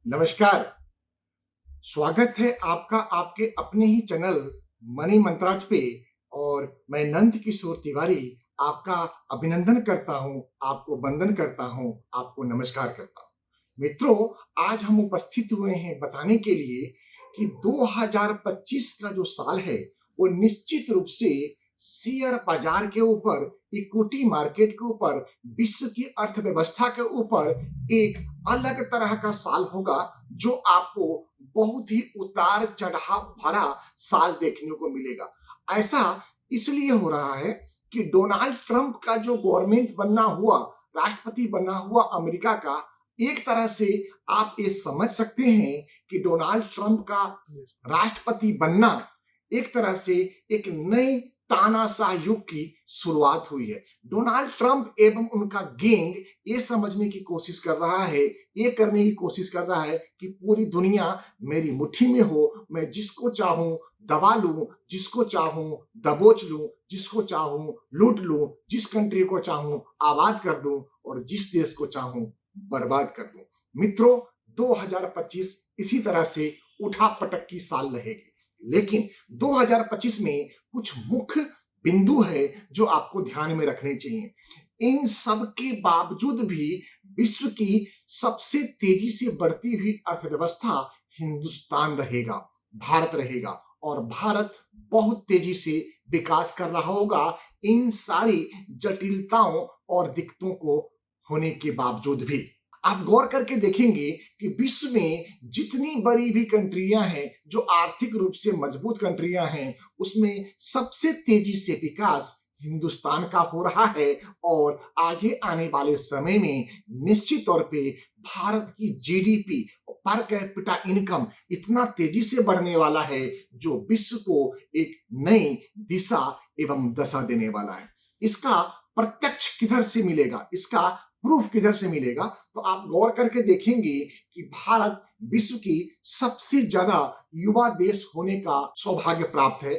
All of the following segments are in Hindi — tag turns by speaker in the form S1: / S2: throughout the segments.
S1: नमस्कार। स्वागत है आपका आपके अपने ही चैनल मनी मंत्राज पे। और मैं नंद किशोर तिवारी आपका अभिनंदन करता हूं, आपको वंदन करता हूं, आपको नमस्कार करता हूं। मित्रों, आज हम उपस्थित हुए हैं बताने के लिए कि 2025 का जो साल है वो निश्चित रूप से शेयर बाजार के ऊपर, इक्विटी मार्केट के ऊपर, विश्व की अर्थव्यवस्था के ऊपर एक अलग तरह का साल होगा, जो आपको बहुत ही उतार चढ़ाव भरा साल देखने को मिलेगा। ऐसा इसलिए हो रहा है कि डोनाल्ड ट्रंप का जो गवर्नमेंट बनना हुआ, राष्ट्रपति बनना हुआ अमेरिका का, एक तरह से आप ये समझ सकते हैं कि डोनाल्ड ट्रंप का राष्ट्रपति बनना एक तरह से एक नई तानाशाह युग की शुरुआत हुई है। डोनाल्ड ट्रंप एवं उनका गैंग ये समझने की कोशिश कर रहा है, ये करने की कोशिश कर रहा है कि पूरी दुनिया मेरी मुट्ठी में हो, मैं जिसको चाहूं दबा लूं, जिसको चाहूं दबोच लूं, जिसको चाहूं लूट लूं, जिस कंट्री को चाहूं आबाद कर दूं और जिस देश को चाहूं बर्बाद कर दूं। मित्रों, 2025 इसी तरह से उठा पटक की साल रहेगी। लेकिन 2025 में कुछ मुख्य बिंदु है जो आपको ध्यान में रखने चाहिए। इन सब के बावजूद भी विश्व की सबसे तेजी से बढ़ती हुई अर्थव्यवस्था हिंदुस्तान रहेगा, भारत रहेगा। और भारत बहुत तेजी से विकास कर रहा होगा, इन सारी जटिलताओं और दिक्कतों को होने के बावजूद भी। आप गौर करके देखेंगे कि विश्व में जितनी बड़ी भी कंट्रियां हैं, जो आर्थिक रूप से मजबूत कंट्रियां हैं, उसमें सबसे तेजी से विकास हिंदुस्तान का हो रहा है। और आगे आने वाले समय में निश्चित तौर पे भारत की जीडीपी, पर कैपिटा इनकम इतना तेजी से बढ़ने वाला है, जो विश्व को एक नई दिशा एवं दशा देने वाला है। इसका प्रत्यक्ष किधर से मिलेगा, इसका प्रूफ किधर से मिलेगा? तो आप गौर करके देखेंगे कि भारत विश्व की सबसे ज्यादा युवा देश होने का सौभाग्य प्राप्त है,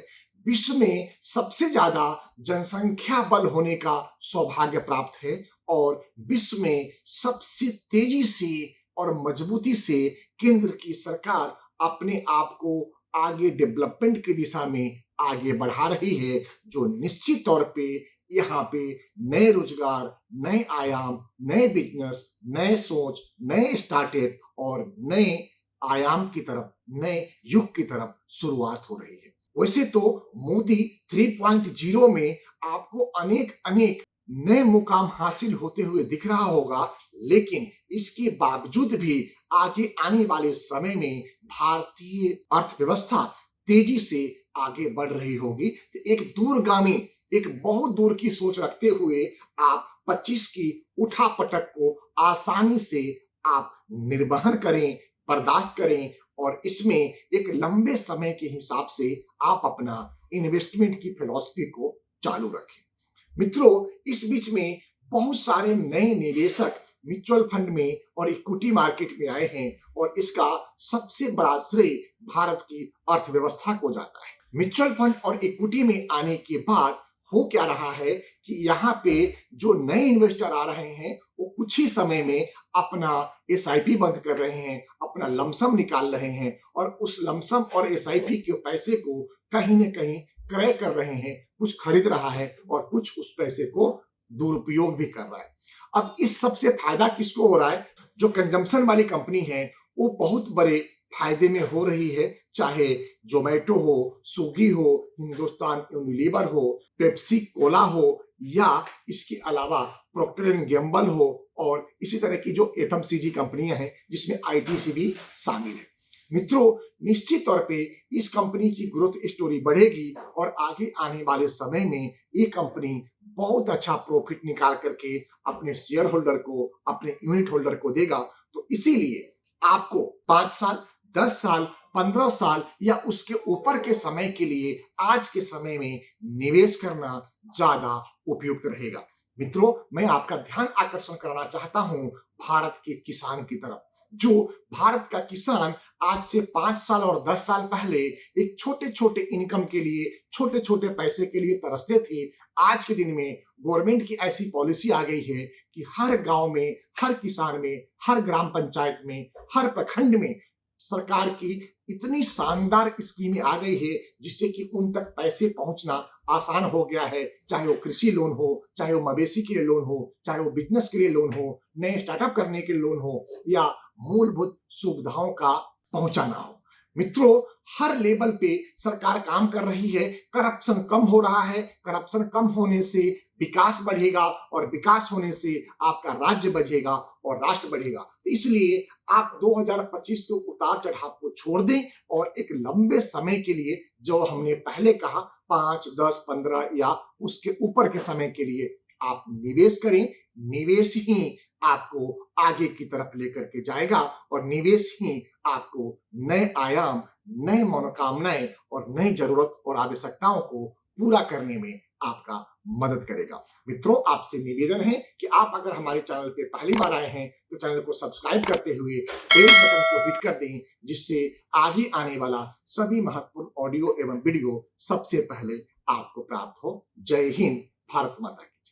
S1: विश्व में सबसे ज्यादा जनसंख्या बल होने का सौभाग्य प्राप्त है, और विश्व में सबसे तेजी से और मजबूती से केंद्र की सरकार अपने आप को आगे डेवलपमेंट की दिशा में आगे बढ़ा रही है, जो निश्चित तौर पे यहाँ पे नए रोजगार, नए आयाम, नए बिजनेस, नए सोच, नए स्टार्टअप और नए आयाम की तरफ, नए युग की तरफ शुरुआत हो रही है। वैसे तो मोदी 3.0 में आपको अनेक अनेक नए मुकाम हासिल होते हुए दिख रहा होगा, लेकिन इसके बावजूद भी आगे आने वाले समय में भारतीय अर्थव्यवस्था तेजी से आगे बढ़ रही होगी। तो एक दूरगामी, एक बहुत दूर की सोच रखते हुए आप 25 की उठापटक को आसानी से आप निर्वहन करें, बर्दाश्त करें, और इसमें एक लंबे समय के हिसाब से आप अपना इन्वेस्टमेंट की फिलॉसफी को चालू रखें। मित्रों, इस बीच में बहुत सारे नए निवेशक म्यूचुअल फंड में और इक्विटी मार्केट में आए हैं, और इसका सबसे बड़ा श्रेय भारत की अर्थव्यवस्था को जाता है। म्यूचुअल फंड और इक्विटी में आने के बाद हो क्या रहा है कि यहाँ पे जो नए इन्वेस्टर आ रहे हैं, वो कुछ ही समय में अपना एसआईपी बंद कर रहे हैं, अपना लमसम निकाल रहे हैं, और उस लमसम और एसआईपी के पैसे को कहीं ना कहीं क्रय कर रहे हैं। कुछ खरीद रहा है और कुछ उस पैसे को दुरुपयोग भी कर रहा है। अब इस सबसे फायदा किसको हो रहा है? जो कंजम्पशन वाली कंपनी है वो बहुत बड़े फायदे में हो रही है, चाहे जोमेटो हो, स्विगी हो, हिंदुस्तान यूनिलीवर हो, पेप्सी कोला हो, या इसके अलावा प्रोक्टर एंड गैम्बल हो, और इसी तरह की जो एफएमसीजी कंपनियां हैं जिसमें आईटीसी भी शामिल है। मित्रों, निश्चित तौर पे इस कंपनी की ग्रोथ स्टोरी बढ़ेगी, और आगे आने वाले समय में ये कंपनी बहुत अच्छा प्रॉफिट निकाल करके अपने शेयर होल्डर को, अपने यूनिट होल्डर को देगा। तो इसीलिए आपको 5 साल, 10 साल, 15 साल या उसके ऊपर के समय के लिए आज के समय में निवेश करना ज्यादा उपयुक्त रहेगा। मित्रों, मैं आपका ध्यान आकर्षण करना चाहता हूं भारत के किसान की तरफ। जो भारत का किसान आज से 5 साल और 10 साल पहले एक छोटे छोटे इनकम के लिए, छोटे छोटे पैसे के लिए तरसते थे, आज के दिन में गवर्नमेंट की ऐसी पॉलिसी आ गई है कि हर गांव में, हर किसान में, हर ग्राम पंचायत में, हर प्रखंड में सरकार की इतनी शानदार स्कीमें आ गई है जिससे कि उन तक पैसे पहुंचना आसान हो गया है। चाहे वो कृषि लोन हो, चाहे वो मवेशी के लिए लोन हो, चाहे वो बिजनेस के लिए लोन हो, नए स्टार्टअप करने के लिए लोन हो, या मूलभूत सुविधाओं का पहुंचाना हो। मित्रों, हर लेवल पे सरकार काम कर रही है। करप्शन कम हो रहा है। करप्शन कम होने से विकास बढ़ेगा और विकास होने से आपका राज्य बढ़ेगा और राष्ट्र बढ़ेगा। तो इसलिए आप 2025 के उतार चढ़ाव को छोड़ दें और एक लंबे समय के लिए, जो हमने पहले कहा 5, 10, 15 या उसके ऊपर के समय के लिए आप निवेश करें। निवेश ही आपको आगे की तरफ लेकर के जाएगा और निवेश ही आपको नए आयाम, नए मनोकामनाएं और नई जरूरत और आवश्यकताओं को पूरा करने में आपका मदद करेगा। मित्रों, आपसे निवेदन है कि आप अगर हमारे चैनल पे पहली बार आए हैं तो चैनल को सब्सक्राइब करते हुए बेल बटन को हिट कर दें, जिससे आगे आने वाला सभी महत्वपूर्ण ऑडियो एवं वीडियो सबसे पहले आपको प्राप्त हो। जय हिंद, भारत माता की जय।